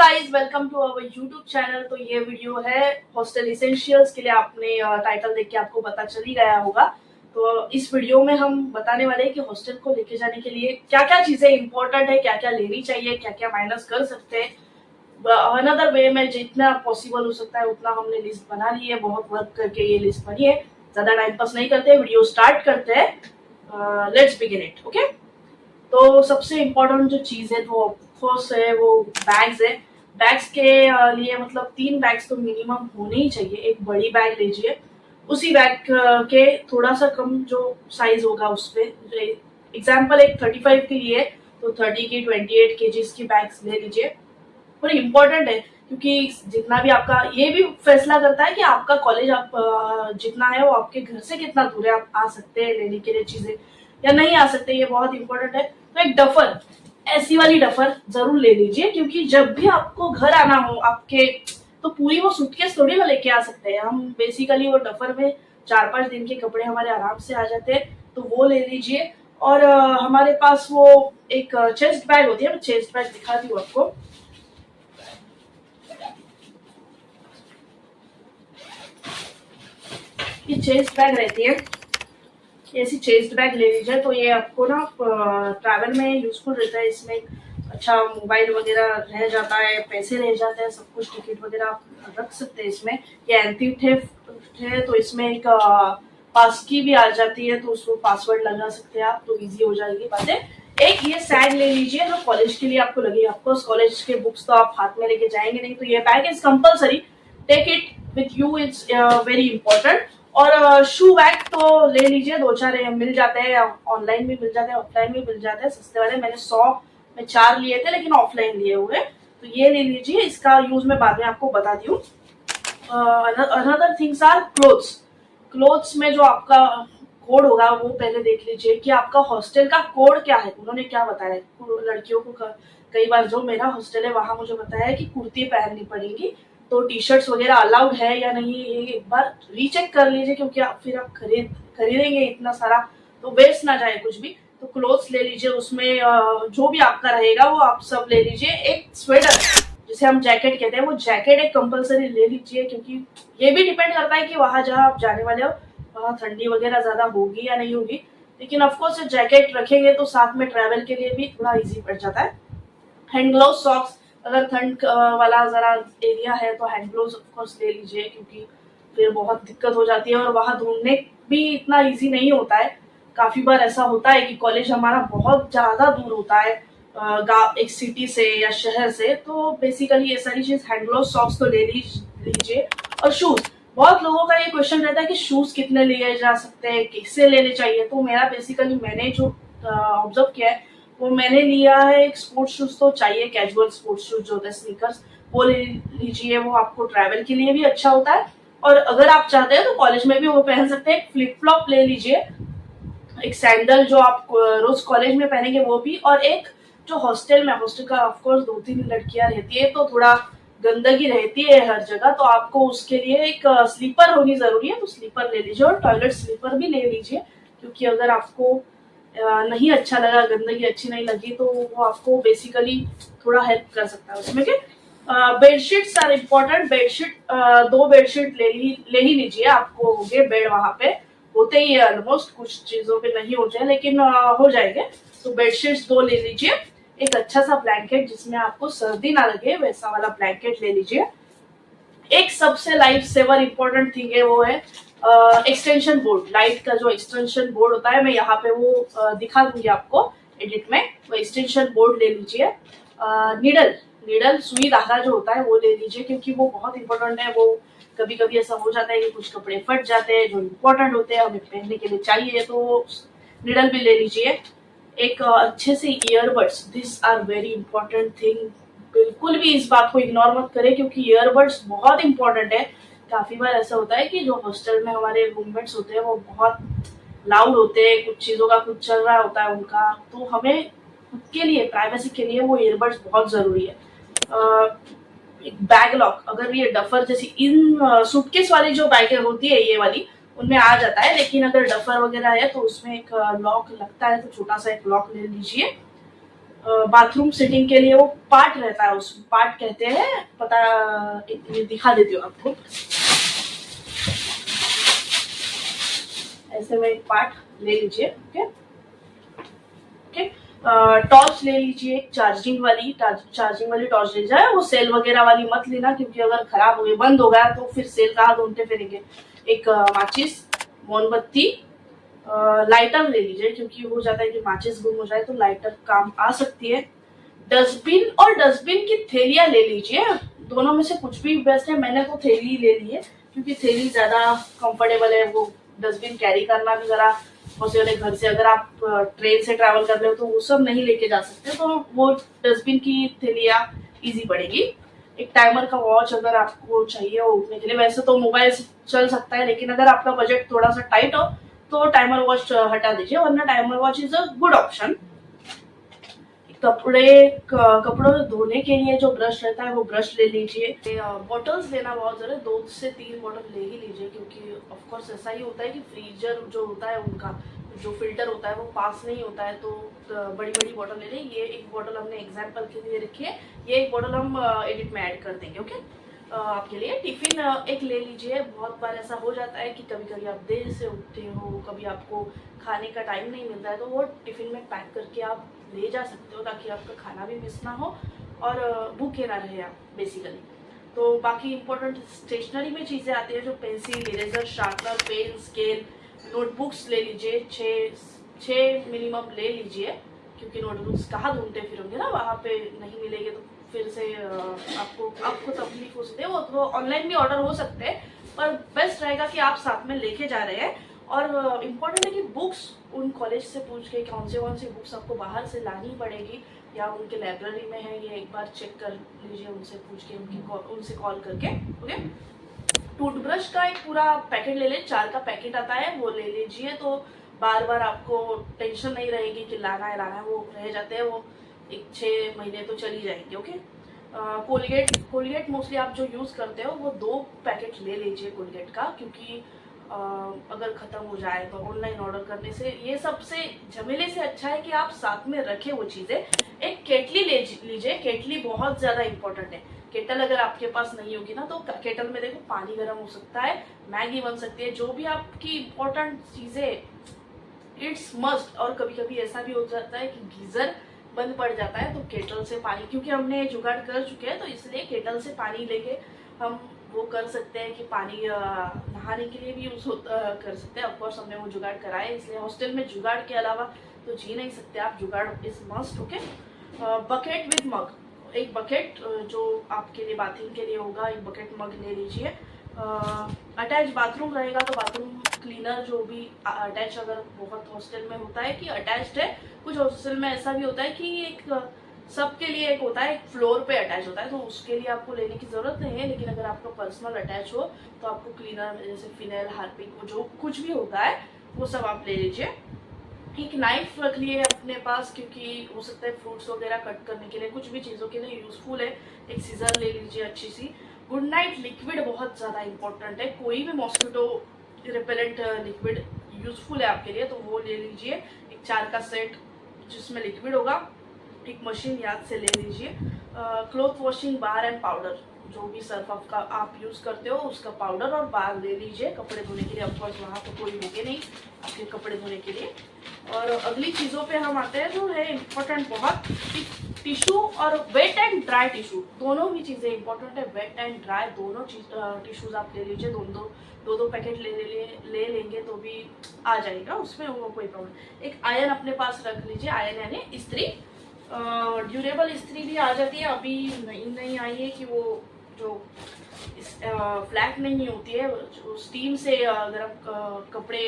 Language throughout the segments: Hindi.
Guys, welcome to our YouTube channel. तो ये वीडियो है हॉस्टल इसेंशियल्स के लिए। आपने टाइटल देख के आपको पता चल ही गया होगा। तो इस वीडियो में हम बताने वाले हैं कि हॉस्टल को लेके जाने के लिए क्या क्या चीजें इंपॉर्टेंट है, क्या क्या लेनी चाहिए, क्या क्या माइनस कर सकते हैं। अनदर वे में जितना पॉसिबल हो सकता है उतना हमने लिस्ट बना ली है। बहुत वर्क करके ये लिस्ट बनी है। ज्यादा टाइम पास नहीं करते, वीडियो स्टार्ट करते हैं। Let's begin it. ओके, तो सबसे इम्पोर्टेंट जो चीज है तो ऑफकोर्स है वो बैग्स है। बैग्स के लिए मतलब 3 बैग्स तो मिनिमम होने ही चाहिए। एक बड़ी बैग लीजिए, उसी बैग के थोड़ा सा कम जो साइज होगा उस पे। एग्जाम्पल एक 35 की लिए तो 30 की 28 केजीज की बैग्स ले लीजिए। और इम्पोर्टेंट है क्योंकि जितना भी आपका ये भी फैसला करता है कि आपका कॉलेज आप जितना है वो आपके घर से कितना दूर है। आप आ सकते हैं लेने के लिए चीजें या नहीं आ सकते, ये बहुत इंपॉर्टेंट है। तो एक डफर, ऐसी वाली डफर जरूर ले लीजिए क्योंकि जब भी आपको घर आना हो आपके, तो पूरी वो सूटकेस थोड़ी ना लेके आ सकते हैं हम। बेसिकली वो डफर में 4-5 दिन के कपड़े हमारे आराम से आ जाते हैं, तो वो ले लीजिए। और हमारे पास वो एक चेस्ट बैग होती है, मैं चेस्ट बैग दिखाती हूँ आपको। ये चेस्ट बैग रहती है, ऐसी चेस्ट बैग ले लीजिए। तो ये आपको ना ट्रैवल में यूजफुल रहता है। इसमें अच्छा मोबाइल वगैरह रह जाता है, पैसे रह जाते हैं, सब कुछ टिकट वगैरह आप रख सकते हैं इसमें। ये एंटी थेफ्ट है तो इसमें एक पास की भी आ जाती है, तो उसको पासवर्ड लगा सकते हैं आप, तो इजी हो जाएगी बातें। एक ये सैग ले लीजिए जो कॉलेज के लिए आपको लगे। ऑफकोर्स कॉलेज के बुक्स तो आप हाथ में लेके जाएंगे नहीं, तो ये bag is compulsory. Take it with you, it's very important. और शू बैग तो ले लीजिए, 2-4 मिल जाते हैं, ऑनलाइन भी मिल जाते हैं, ऑफलाइन भी मिल जाते हैं सस्ते वाले। मैंने 100 में 4 लिए थे लेकिन ऑफलाइन लिए हुए, तो ये ले लीजिए। इसका यूज मैं बाद में आपको बता दी हूँ। Another things are clothes. Clothes में जो आपका कोड होगा वो पहले देख लीजिए कि आपका हॉस्टल का कोड क्या है, उन्होंने क्या बताया है। लड़कियों को कई बार, जो मेरा हॉस्टल है वहां मुझे बताया है कि कुर्ती पहननी पड़ेगी, तो टी शर्ट्स वगैरह अलाउड है या नहीं ये एक बार रीचेक कर लीजिए, क्योंकि फिर आप खरीदेंगे इतना सारा तो वेस्ट ना जाए कुछ भी। तो क्लोथ्स ले लीजिए, उसमें जो भी आपका रहेगा वो आप सब ले लीजिए। एक स्वेटर जिसे हम जैकेट कहते हैं, वो जैकेट एक कंपलसरी ले लीजिए, क्योंकि ये भी डिपेंड करता है कि वहां जहाँ आप जाने वाले हो वहाँ ठंडी वगैरह ज्यादा होगी या नहीं होगी। लेकिन ऑफकोर्स जैकेट रखेंगे तो साथ में ट्रैवल के लिए भी थोड़ा इजी पड़ जाता है। हैंड ग्लोव, सॉक्स, अगर ठंड वाला जरा एरिया है तो हैंड ग्लोव ऑफकोर्स ले लीजिए, क्योंकि फिर बहुत दिक्कत हो जाती है और वहां ढूंढने भी इतना इजी नहीं होता है। काफी बार ऐसा होता है कि कॉलेज हमारा बहुत ज्यादा दूर होता है एक सिटी से या शहर से, तो बेसिकली ये सारी चीज हैंड ग्लोव, सॉक्स तो ले लीजिए। और शूज, बहुत लोगों का ये क्वेश्चन रहता है कि शूज कितने लिए जा सकते हैं, कैसे लेने चाहिए। तो मेरा बेसिकली मैंने जो ऑब्जर्व किया है वो मैंने लिया है। एक स्पोर्ट्स शूज तो चाहिए, कैजुअल स्पोर्ट्स शूज जो होते हैं, स्नीकर्स, वो ले लीजिए। वो आपको ट्रैवल के लिए भी अच्छा होता है, और अगर आप चाहते हैं तो कॉलेज में भी वो पहन सकते हैं। फ्लिप फ्लॉप ले लीजिए, एक सैंडल जो आप रोज कॉलेज में पहनेंगे वो भी। और एक जो हॉस्टल का ऑफकोर्स 2-3 लड़कियां रहती है तो थोड़ा गंदगी रहती है हर जगह, तो आपको उसके लिए एक स्लीपर होनी जरूरी है, तो स्लीपर ले लीजिए। और टॉयलेट स्लीपर भी ले लीजिए, क्योंकि अगर आपको नहीं अच्छा लगा, गंदगी अच्छी नहीं लगी, तो वो आपको बेसिकली थोड़ा हेल्प कर सकता है उसमें। के bedsheets are important. Bedsheet 2 bedsheet ले ही लीजिए, आपको होंगे बेड वहां पे होते ही है ऑलमोस्ट। कुछ चीजों पे नहीं होते हैं लेकिन हो जाएंगे। तो बेडशीट्स 2 ले लीजिए। एक अच्छा सा ब्लैंकेट जिसमें आपको सर्दी ना लगे, वैसा वाला ब्लैंकेट ले लीजिए। एक सबसे लाइफ सेवर इंपॉर्टेंट थिंग है वो है एक्सटेंशन बोर्ड। लाइट का जो एक्सटेंशन बोर्ड होता है, मैं यहाँ पे वो दिखा दूंगी आपको एडिट में। वो एक्सटेंशन बोर्ड ले लीजिए। नीडल सुई धागा जो होता है वो ले लीजिए, क्योंकि वो बहुत इंपॉर्टेंट है। वो कभी कभी ऐसा हो जाता है कि कुछ कपड़े फट जाते हैं जो इंपॉर्टेंट होते हैं, हमें पहनने के लिए चाहिए, तो नीडल भी ले लीजिए। एक अच्छे से earbuds, this are very important thing. बिल्कुल भी इस बात को इग्नोर मत करें, क्योंकि ईयरबड्स बहुत इंपॉर्टेंट है। काफी बार ऐसा होता है कि जो हॉस्टल में हमारे रूममेट्स होते हैं वो बहुत लाउड होते हैं, कुछ चीजों का कुछ चल रहा होता है उनका, तो हमें खुद के लिए प्राइवेसी के लिए वो ईयरबड्स बहुत जरूरी है। एक बैग लॉक, अगर ये डफर जैसी इन सूटकेस वाली जो बैगें होती है ये वाली, उनमें आ जाता है, लेकिन अगर डफर वगैरह है तो उसमें एक लॉक लगता है, तो छोटा सा एक लॉक ले लीजिए। बाथरूम सिटिंग के लिए वो पार्ट रहता है, उस पार्ट कहते हैं, पता, ये दिखा देती हूँ आपको। ऐसे में एक पार्ट ले लीजिए। ओके ओके, टॉर्च ले लीजिए, चार्जिंग वाली टॉर्च ले जाए, वो सेल वगैरह वाली मत लेना, क्योंकि अगर खराब हो गई, बंद हो गया तो फिर सेल कहाँ ढूंढते फिरेंगे। एक माचिस, मोमबत्ती, लाइटर ले लीजिए, क्योंकि हो जाता है कि माचिस गुम हो जाए तो लाइटर काम आ सकती है। डस्टबिन और डस्टबिन की थैलियां ले लीजिए, दोनों में से कुछ भी बेस्ट है। मैंने तो थैली ले ली है, क्योंकि थैली ज्यादा कंफर्टेबल है। वो डस्टबिन कैरी करना भी जरा पॉसिबल है घर से, अगर आप ट्रेन से ट्रैवल कर रहे हो तो वो सब नहीं लेके जा सकते, तो वो डस्टबिन की थैलियां इजी पड़ेगी। एक टाइमर का वॉच अगर आपको चाहिए हो उठने के लिए, वैसे तो मोबाइल से चल सकता है, लेकिन अगर आपका बजट थोड़ा सा टाइट हो तो टाइमर वॉच हटा दीजिए, वरना timer watch is a good option. कपड़ों धोने के लिए जो ब्रश रहता है वो ब्रश ले लीजिए। बॉटल्स लेना बहुत जरूरी है, 2 से 3 बॉटल ले ही लीजिए, क्योंकि ऑफ कोर्स ऐसा ही होता है कि फ्रीजर जो होता है उनका जो फिल्टर होता है वो पास नहीं होता है, तो बड़ी बड़ी बॉटल ले लें। ये एक बॉटल हमने एग्जाम्पल के लिए रखी है, ये एक बॉटल हम एडिट में ऐड कर देंगे। ओके, आपके लिए टिफिन एक ले लीजिए। बहुत बार ऐसा हो जाता है कि कभी कभी आप देर से उठते हो, कभी आपको खाने का टाइम नहीं मिलता है, तो वो टिफिन में पैक करके आप ले जा सकते हो, ताकि आपका खाना भी मिस ना हो और भूखे ना रहे आप बेसिकली। तो बाकी इंपॉर्टेंट स्टेशनरी में चीज़ें आती है, जो pencil, eraser, sharpener, pen, scale, notebooks ले लीजिए, छः मिनिमम ले लीजिए, क्योंकि नोटबुक्स कहाँ ढूंढते फिरोगे ना, वहाँ पे नहीं मिलेंगे तो फिर से आपको तकलीफ हो सकती है। वो तो ऑनलाइन भी ऑर्डर हो सकते हैं, पर बेस्ट रहेगा कि आप साथ में लेके जा रहे हैं। और इम्पोर्टेंट है कि बुक्स उन कॉलेज से पूछ के कौन सी बुक्स आपको बाहर से लानी पड़ेगी, या उनके लाइब्रेरी में है, ये एक बार चेक कर लीजिए उनसे पूछ के, उनसे कॉल करके। ओके, टूथब्रश का एक पूरा पैकेट ले लें, 4 का पैकेट आता है, वो ले लीजिए, तो बार बार आपको टेंशन नहीं रहेगी कि लाना है, वो रह जाते हैं, वो 6 महीने तो चली जाएंगे। ओके, कोलगेट मोस्टली आप जो यूज़ करते हो वो 2 पैकेट ले लीजिए कोलगेट का, क्योंकि अगर ख़त्म हो जाए तो ऑनलाइन ऑर्डर करने से ये सबसे झमेले से अच्छा है कि आप साथ में रखें वो चीज़ें। एक केटली ले लीजिए, केटली बहुत ज़्यादा इंपॉर्टेंट है। केटल अगर आपके पास नहीं होगी ना, तो केटल में देखो पानी गर्म हो सकता है, मैगी बन सकती है, जो भी आपकी इंपॉर्टेंट चीज़ें, इट्स मस्ट। और कभी कभी ऐसा भी हो जाता है कि गीज़र बंद पड़ जाता है, तो केटल से पानी, क्योंकि हमने जुगाड़ कर चुके हैं, तो इसलिए केटल से पानी लेके हम वो कर सकते हैं कि पानी नहाने के लिए भी यूज़ कर सकते हैं। ऑफकोर्स हमने वो जुगाड़ कराया है, इसलिए हॉस्टल में जुगाड़ के अलावा तो जी नहीं सकते आप, jugaad is must. Okay, bucket with mug, एक बकेट जो आपके लिए बाथिंग के लिए होगा, एक बकेट मग ले लीजिए। अटैच बाथरूम रहेगा तो बाथरूम क्लीनर जो भी अटैच, अगर बहुत हॉस्टल में होता है कि अटैच्ड है, कुछ हॉस्टल में ऐसा भी होता है कि एक सबके लिए एक होता है, एक फ्लोर पे अटैच होता है, तो उसके लिए आपको लेने की ज़रूरत नहीं है। लेकिन अगर आपका पर्सनल अटैच हो तो आपको क्लीनर जैसे फिनाइल, हार्पिक, जो कुछ भी होता है वो सब आप ले लीजिए। एक नाइफ रख लिए अपने पास, क्योंकि हो सकता है फ्रूट्स वगैरह कट करने के लिए, कुछ भी चीज़ों के लिए यूज़फुल है। एक सीजर ले लीजिए अच्छी सी। गुड नाइट लिक्विड बहुत ज़्यादा इंपॉर्टेंट है, कोई भी मॉस्किटो रिपेलेंट लिक्विड यूज़फुल है आपके लिए, तो वो ले लीजिए। एक 4 का सेट जिसमें लिक्विड होगा। एक मशीन याद से ले लीजिए। Cloth washing bar and powder, जो भी सर्फ आपका आप यूज़ करते हो उसका पाउडर और बार ले लीजिए कपड़े धोने के लिए। ऑफकोर्स वहाँ तो कोई होगे नहीं आपके कपड़े धोने के लिए। और अगली चीज़ों पे हम आते हैं जो है इम्पोर्टेंट बहुत, टिश्यू और वेट एंड ड्राई टिश्यू, दोनों भी चीज़ें इंपॉर्टेंट है। वेट एंड ड्राई दोनों टिश्यूज़ आप ले लीजिए, दो पैकेट ले लेंगे तो भी आ जाएगा, उसमें वो कोई प्रॉब्लम। एक आयरन अपने पास रख लीजिए, आयरन यानी इस्त्री, ड्यूरेबल इस्त्री भी आ जाती है, अभी नहीं आई है कि वो जो फ्लैट नहीं होती है, जो स्टीम से गर्म कपड़े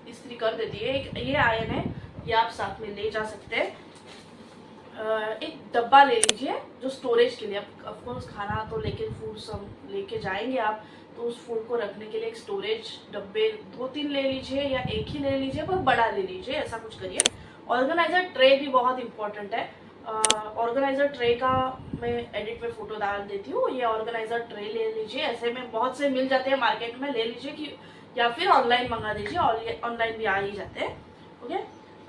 इस्त्री कर देती है, ये आयरन है, ये आप साथ में ले जा सकते हैं। एक डब्बा ले लीजिए जो स्टोरेज के लिए, ऑफकोर्स खाना तो लेके फूड सब लेके जाएंगे आप, तो उस फूड को रखने के लिए एक स्टोरेज डब्बे 2-3 ले लीजिए, या एक ही ले लीजिए पर बड़ा ले लीजिए, ऐसा कुछ करिए। ऑर्गेनाइजर ट्रे भी बहुत इंपॉर्टेंट है। ऑर्गेनाइजर ट्रे का मैं एडिट में फोटो डाल देती हूँ, ये ऑर्गेनाइजर ट्रे ले लीजिए, ऐसे में बहुत से मिल जाते हैं मार्केट में, ले लीजिए कि या फिर ऑनलाइन मंगा दीजिए, ऑनलाइन भी आ ही जाते हैं। ओके,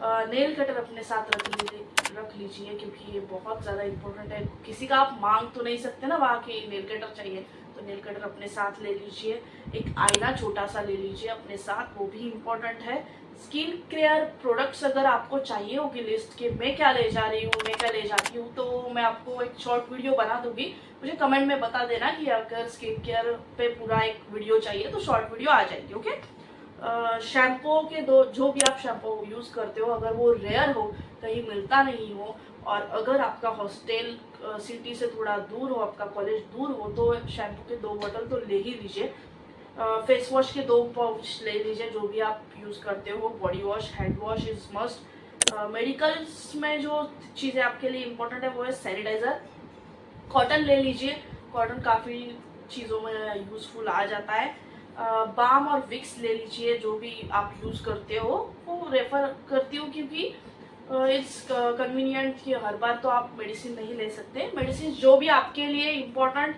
नेल कटर अपने साथ रख लीजिए, क्योंकि ये बहुत ज़्यादा इम्पोर्टेंट है। किसी का आप मांग तो नहीं सकते ना वहाँ की नेल कटर चाहिए, तो नेल कटर अपने साथ ले लीजिए। एक आईना छोटा सा ले लीजिए अपने साथ, वो भी इम्पोर्टेंट है। स्किन केयर प्रोडक्ट्स अगर आपको चाहिए होगी लिस्ट के मैं क्या ले जा रही हूँ, मैं क्या ले जाती हूँ, तो मैं आपको एक शॉर्ट वीडियो बना दूंगी। मुझे कमेंट में बता देना कि अगर स्किन केयर पे पूरा एक वीडियो चाहिए तो शॉर्ट वीडियो आ जाएगी। ओके। शैम्पू के दो, जो भी आप शैम्पू यूज़ करते हो, अगर वो रेयर हो, कहीं मिलता नहीं हो, और अगर आपका हॉस्टल सिटी से थोड़ा दूर हो, आपका कॉलेज दूर हो, तो शैम्पू के 2 बोतल तो ले ही लीजिए। फेस वॉश के 2 पाउच ले लीजिए, जो भी आप यूज़ करते हो। Body wash, hand wash is must. Medicals में जो चीज़ें आपके लिए इम्पोर्टेंट है वो है सैनिटाइज़र। कॉटन ले लीजिए, कॉटन काफ़ी चीज़ों में यूज़फुल आ जाता है। बाम और विक्स ले लीजिए, जो भी आप यूज़ करते हो। वो रेफ़र करती हूँ क्योंकि इट्स कन्वीनियंट कि हर बार तो आप मेडिसिन नहीं ले सकते। मेडिसिन जो भी आपके लिए इम्पोर्टेंट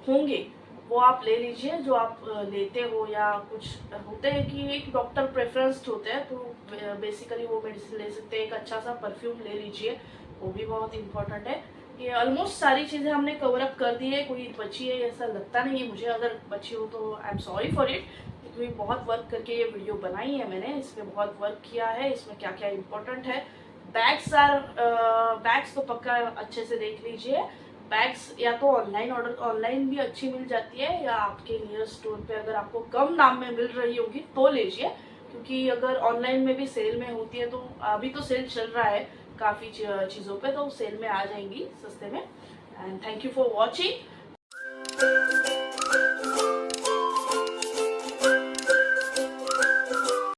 होंगे वो आप ले लीजिए, जो आप लेते हो, या कुछ होते हैं कि एक डॉक्टर प्रेफरेंस्ड होते हैं तो बेसिकली वो मेडिसिन ले सकते हैं। एक अच्छा सा परफ्यूम ले लीजिए, वो भी बहुत इम्पोर्टेंट है। ये ऑलमोस्ट सारी चीज़ें हमने कवर अप कर दी है, कोई बची है ऐसा लगता नहीं है मुझे। अगर बची हो तो I am sorry for it, क्योंकि बहुत वर्क करके ये वीडियो बनाई है मैंने, इसमें बहुत वर्क किया है। इसमें क्या क्या इम्पोर्टेंट है। बैग्स तो पक्का अच्छे से देख लीजिए। बैग्स या तो ऑनलाइन भी अच्छी मिल जाती है, या आपके नियर स्टोर पे अगर आपको कम दाम में मिल रही होगी तो लीजिए, क्योंकि अगर ऑनलाइन में भी सेल में होती है, तो अभी तो सेल चल रहा है काफ़ी चीज़ों पे, तो सेल में आ जाएंगी सस्ते में। And thank you for watching.